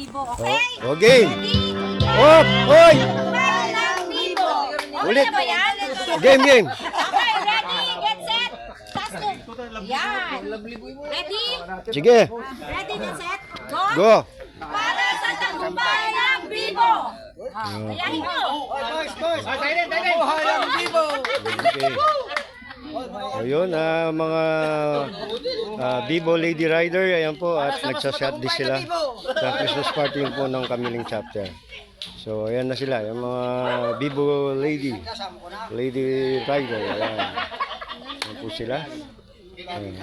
Bibo. Okay? O, game. Ready? Hop! Hoy! Para ng Bibo. Ulit. Okay na ba yan? Game, game. Okay, ready, get set. Taas mo. Yan. Ready? Sige. Ready, get set. Go. Go. Para sa tagumpay ng Bibo. Ayahin mo. Okay. So yun, mga Bibo Lady Rider, ayan po, at nagsashot din sila sa Christmas party po ng Kamiling Chapter. So ayan na sila, yung mga Bibo Lady Rider, ayan. Ayan po sila. Ayan.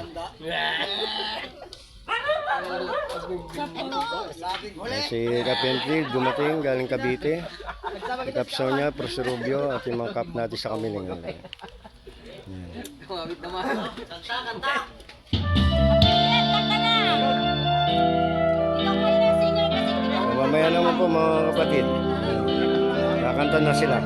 Ayan, si Captain Phil dumating galing Cavite. Si Cap Sonia, Professor Rubio, at yung mga cap natin sa Kamiling. Ayan. Kumabit naman. Kanta na. Ikaw po yung singer kasi hindi ka Mamaya naman po mga kapatid. Kakanta na sila.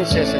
Princess.